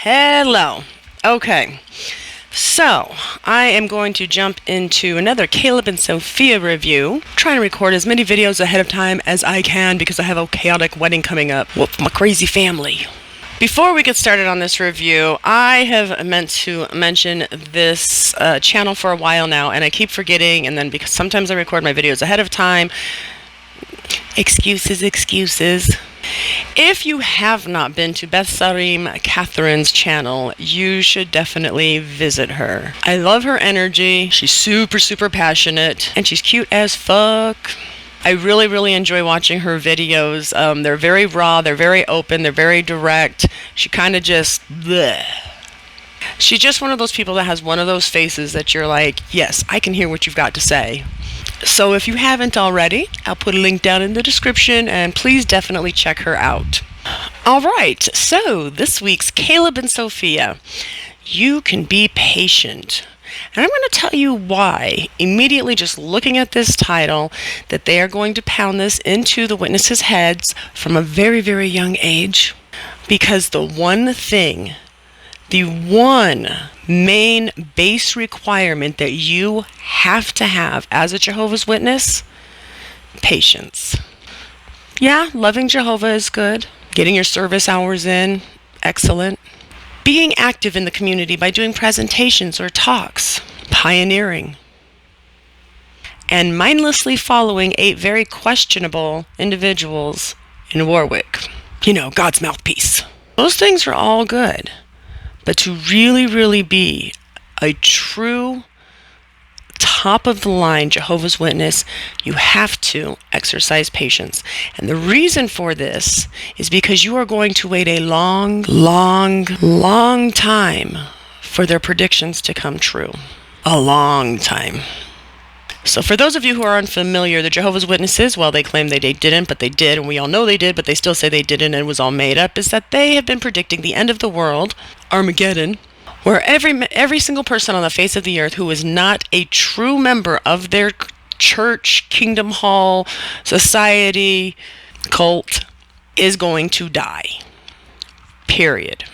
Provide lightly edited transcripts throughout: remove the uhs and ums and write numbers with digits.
Hello. Okay, so I am going to jump into another Caleb and Sophia review. I'm trying to record as many videos ahead of time as I can because I have a chaotic wedding coming up with my crazy family. Before we get started on this review, I have meant to mention this channel for a while now, and I keep forgetting, and then because sometimes I record my videos ahead of time, excuses. If you have not been to Bethsarim Catherine's channel, you should definitely visit her. I love her energy. She's super passionate, and she's cute as fuck. I really enjoy watching her videos. They're very raw, they're very open, they're very direct. She kind of just bleh. She's just one of those people that has one of those faces that you're like, yes, I can hear what you've got to say. So if you haven't already, I'll put a link down in the description, and please definitely check her out. Alright, so this week's Caleb and Sophia. You can be patient. And I'm going to tell you why, immediately just looking at this title, that they are going to pound this into the witnesses' heads from a very young age. Because the one main base requirement that you have to have as a Jehovah's Witness, patience. Yeah, loving Jehovah is good. Getting your service hours in, excellent. Being active in the community by doing presentations or talks, pioneering. And mindlessly following 8 very questionable individuals in Warwick. You know, God's mouthpiece. Those things are all good. But to really be a true top-of-the-line Jehovah's Witness, you have to exercise patience. And the reason for this is because you are going to wait a long time for their predictions to come true. A long time. So for those of you who are unfamiliar, the Jehovah's Witnesses, well, they claim they didn't, but they did, and we all know they did, but they still say they didn't, and it was all made up, is that they have been predicting the end of the world, Armageddon, where every single person on the face of the earth who is not a true member of their church, kingdom hall, society, cult, is going to die. Period.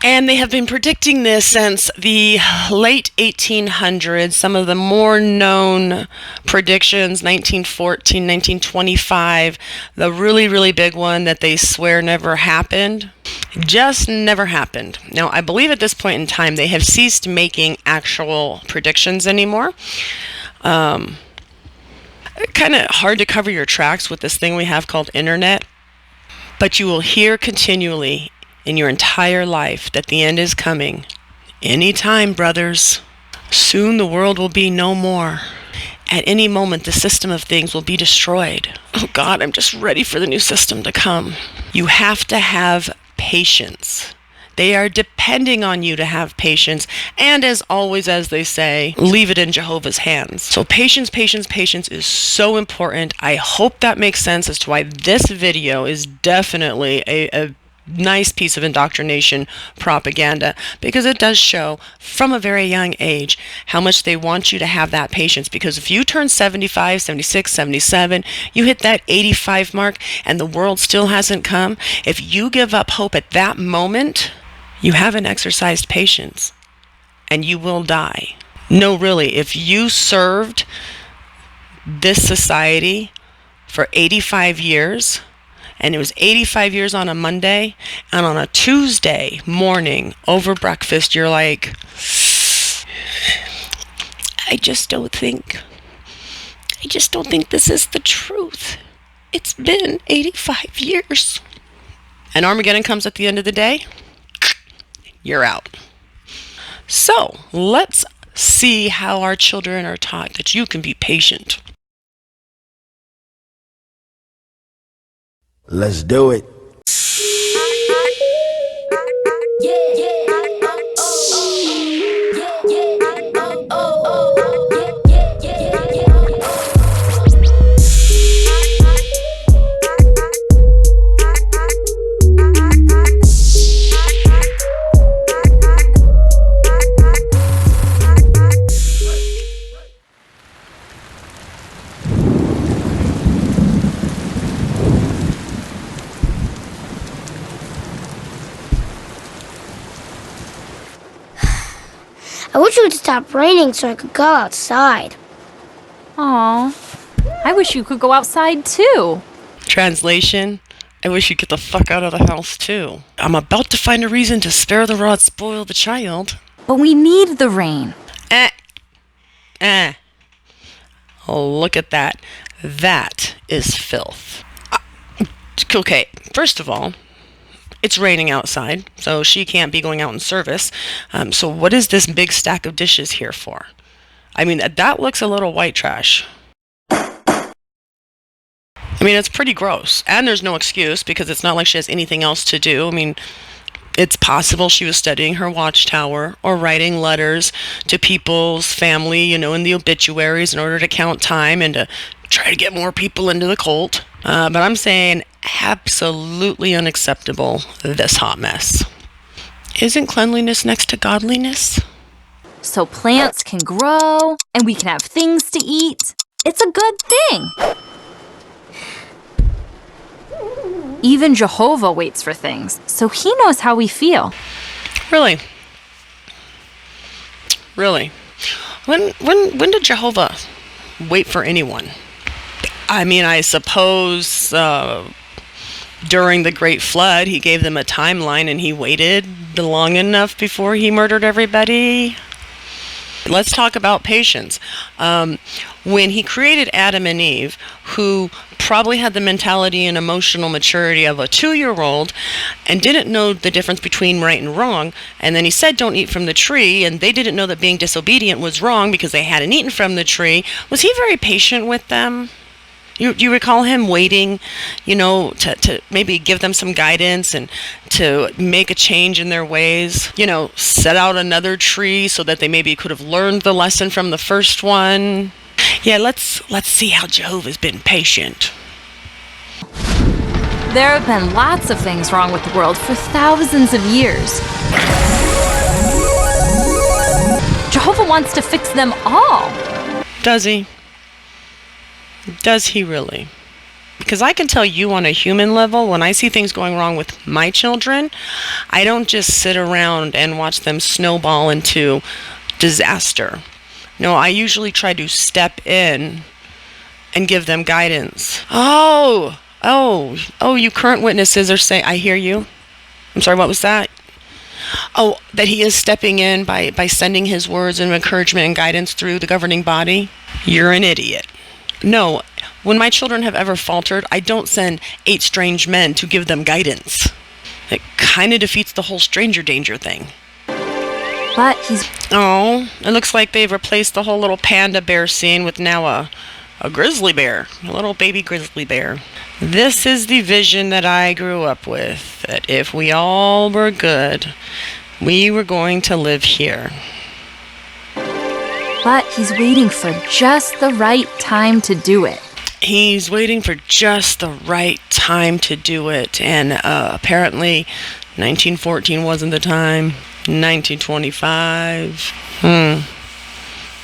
And they have been predicting this since the late 1800s. Some of the more known predictions, 1914, 1925, the really big one that they swear never happened, just never happened. Now, I believe at this point in time they have ceased making actual predictions anymore. Kind of hard to cover your tracks with this thing we have called internet, but you will hear continually in your entire life that the end is coming. Anytime, brothers. Soon the world will be no more. At any moment, the system of things will be destroyed. Oh God, I'm just ready for the new system to come. You have to have patience. They are depending on you to have patience. And as always, as they say, leave it in Jehovah's hands. So patience is so important. I hope that makes sense as to why this video is definitely a nice piece of indoctrination propaganda, because it does show from a very young age how much they want you to have that patience. Because if you turn 75, 76, 77, you hit that 85 mark and the world still hasn't come, if you give up hope at that moment, you haven't exercised patience and you will die. No, really, if you served this society for 85 years, and it was 85 years on a Monday, and on a Tuesday morning over breakfast, you're like, I just don't think this is the truth. It's been 85 years. And Armageddon comes at the end of the day, you're out. So let's see how our children are taught that you can be patient. Let's do it. I wish it would stop raining so I could go outside. Aw, I wish you could go outside too. Translation: I wish you'd get the fuck out of the house too. I'm about to find a reason to spare the rod, spoil the child. But we need the rain. Oh, look at that. That is filth. Okay, first of all, it's raining outside, so she can't be going out in service. So what is this big stack of dishes here for? I mean, that looks a little white trash. I mean, it's pretty gross. And there's no excuse, because it's not like she has anything else to do. I mean, it's possible she was studying her watchtower or writing letters to people's family, in the obituaries in order to count time and to try to get more people into the cult. But I'm saying absolutely unacceptable, this hot mess. Isn't cleanliness next to godliness? So plants can grow and we can have things to eat. It's a good thing. Even Jehovah waits for things, so he knows how we feel. Really? Really? When did Jehovah wait for anyone? I mean, I suppose during the Great Flood, he gave them a timeline and he waited long enough before he murdered everybody. Let's talk about patience. When he created Adam and Eve, who probably had the mentality and emotional maturity of a 2-year-old and didn't know the difference between right and wrong, and then he said don't eat from the tree, and they didn't know that being disobedient was wrong because they hadn't eaten from the tree, was he very patient with them? You recall him waiting, to maybe give them some guidance and to make a change in their ways, set out another tree so that they maybe could have learned the lesson from the first one. Yeah, let's see how Jehovah's been patient. There have been lots of things wrong with the world for thousands of years. Jehovah wants to fix them all. Does he? Does he really? Because I can tell you on a human level, when I see things going wrong with my children, I don't just sit around and watch them snowball into disaster. No, I usually try to step in and give them guidance. Oh, you current witnesses are saying, I hear you. I'm sorry, what was that? Oh, that he is stepping in by sending his words of encouragement and guidance through the governing body? You're an idiot. No, when my children have ever faltered, I don't send 8 strange men to give them guidance. It kind of defeats the whole stranger danger thing. But he's... Oh, it looks like they've replaced the whole little panda bear scene with now a grizzly bear, a little baby grizzly bear. This is the vision that I grew up with, that if we all were good, we were going to live here. But he's waiting for just the right time to do it. He's waiting for just the right time to do it. And apparently 1914 wasn't the time. 1925.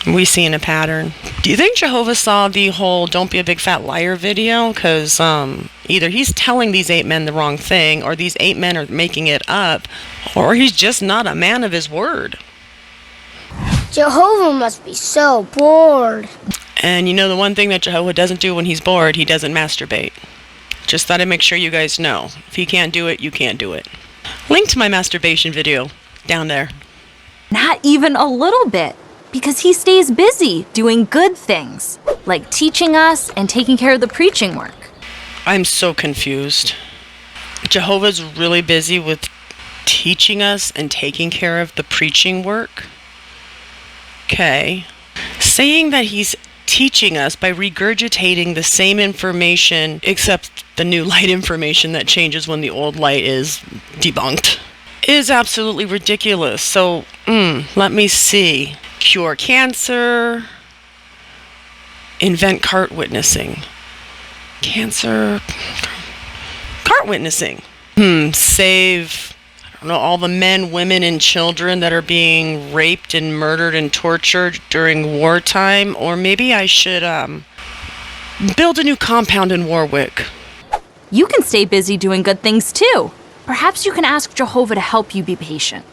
We seeing a pattern. Do you think Jehovah saw the whole "Don't be a big fat liar" video? Because either he's telling these 8 men the wrong thing, or these 8 men are making it up, or he's just not a man of his word. Jehovah must be so bored. And the one thing that Jehovah doesn't do when he's bored, he doesn't masturbate. Just thought I'd make sure you guys know. If he can't do it, you can't do it. Link to my masturbation video down there. Not even a little bit, because he stays busy doing good things, like teaching us and taking care of the preaching work. I'm so confused. Jehovah's really busy with teaching us and taking care of the preaching work? Okay. Saying that he's teaching us by regurgitating the same information, except the new light information that changes when the old light is debunked, is absolutely ridiculous. So, let me see. Cure cancer. Invent cart witnessing. Cancer. Cart witnessing. Save, all the men, women, and children that are being raped and murdered and tortured during wartime. Or maybe I should build a new compound in Warwick. You can stay busy doing good things too. Perhaps you can ask Jehovah to help you be patient.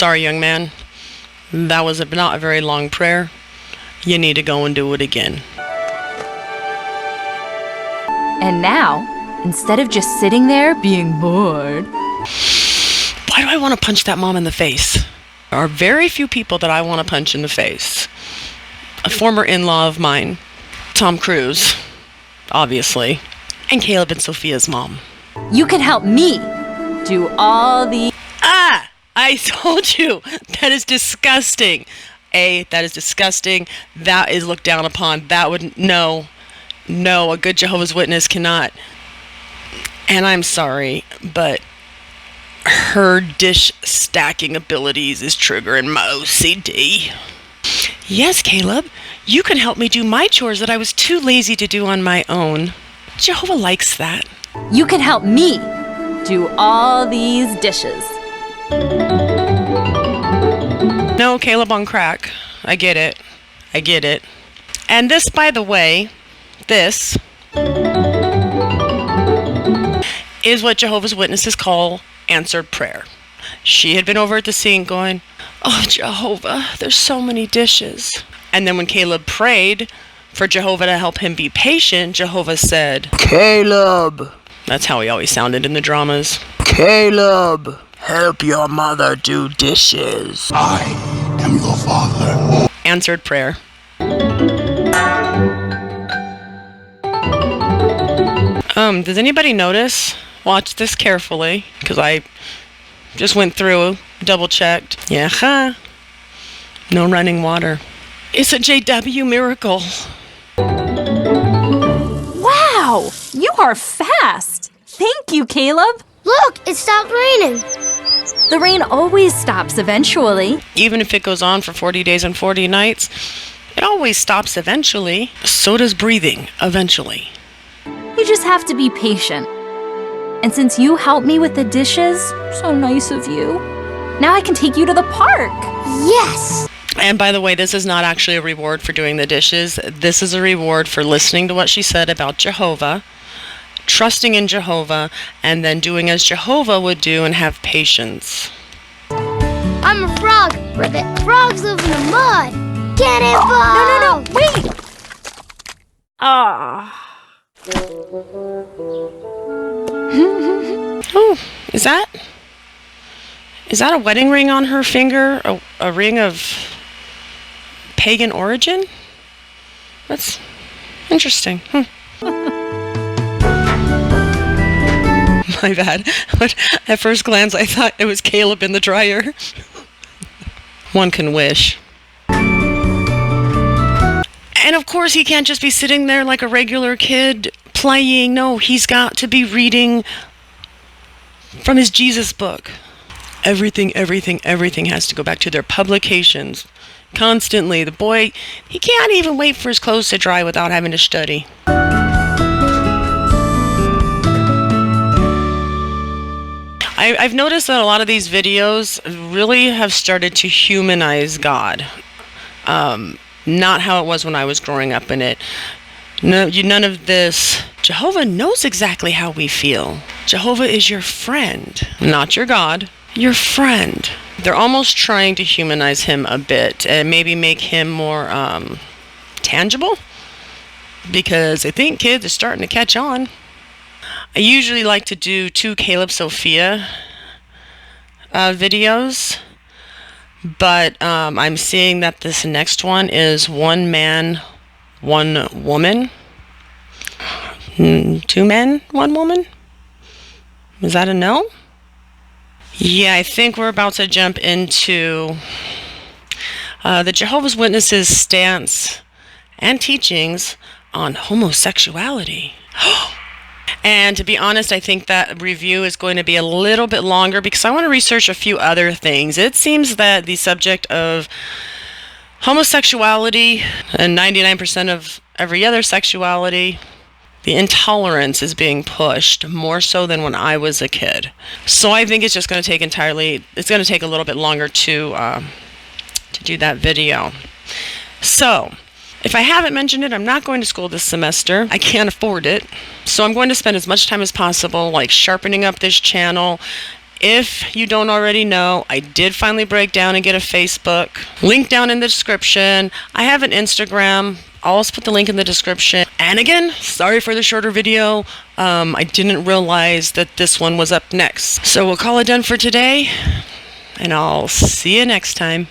sorry, young man. That was not a very long prayer. You need to go and do it again. And now, instead of just sitting there being bored... Why do I want to punch that mom in the face? There are very few people that I want to punch in the face. A former in-law of mine, Tom Cruise, obviously, and Caleb and Sophia's mom. You can help me do all the... I told you! That is disgusting. That is disgusting. That is looked down upon. That would... No, a good Jehovah's Witness cannot. And I'm sorry, but her dish stacking abilities is triggering my OCD. Yes, Caleb, you can help me do my chores that I was too lazy to do on my own. Jehovah likes that. You can help me do all these dishes. No, Caleb on crack. I get it. And this, by the way, this is what Jehovah's Witnesses call answered prayer. She had been over at the sink going, "Oh, Jehovah, there's so many dishes." And then when Caleb prayed for Jehovah to help him be patient, Jehovah said, "Caleb." That's how he always sounded in the dramas. "Caleb, help your mother do dishes." I am your father. Answered prayer. Does anybody notice? Watch this carefully, because I just went through, double-checked. Yeah, no running water. It's a JW miracle. Wow, you are fast. Thank you, Caleb. Look, it stopped raining. The rain always stops eventually. Even if it goes on for 40 days and 40 nights, it always stops eventually. So does breathing, eventually. You just have to be patient. And since you helped me with the dishes, so nice of you, now I can take you to the park. Yes! And by the way, this is not actually a reward for doing the dishes. This is a reward for listening to what she said about Jehovah, trusting in Jehovah, and then doing as Jehovah would do and have patience. I'm a frog. Where the frogs live in the mud. Cannonball! No, wait! Oh, is that a wedding ring on her finger? A ring of pagan origin? That's interesting. My bad. But at first glance, I thought it was Caleb in the dryer. One can wish. And of course, he can't just be sitting there like a regular kid playing. No, he's got to be reading from his Jesus book. Everything has to go back to their publications. Constantly. The boy, he can't even wait for his clothes to dry without having to study. I've noticed that a lot of these videos really have started to humanize God. Not how it was when I was growing up in it. No, none of this. Jehovah knows exactly how we feel. Jehovah is your friend, not your God. Your friend. They're almost trying to humanize him a bit and maybe make him more tangible, because I think kids are starting to catch on. I usually like to do 2 Caleb Sophia videos, but I'm seeing that this next one is 1 man, 1 woman. 2 men, 1 woman? Is that a no? Yeah, I think we're about to jump into the Jehovah's Witnesses' stance and teachings on homosexuality. And to be honest, I think that review is going to be a little bit longer because I want to research a few other things. It seems that the subject of homosexuality and 99% of every other sexuality, the intolerance is being pushed more so than when I was a kid. So I think it's just going to take it's going to take a little bit longer to do that video. So if I haven't mentioned it, I'm not going to school this semester. I can't afford it. So I'm going to spend as much time as possible like sharpening up this channel, If you don't already know, I did finally break down and get a Facebook. Link down in the description. I have an Instagram. I'll also put the link in the description. And again, sorry for the shorter video. I didn't realize that this one was up next. So we'll call it done for today, and I'll see you next time.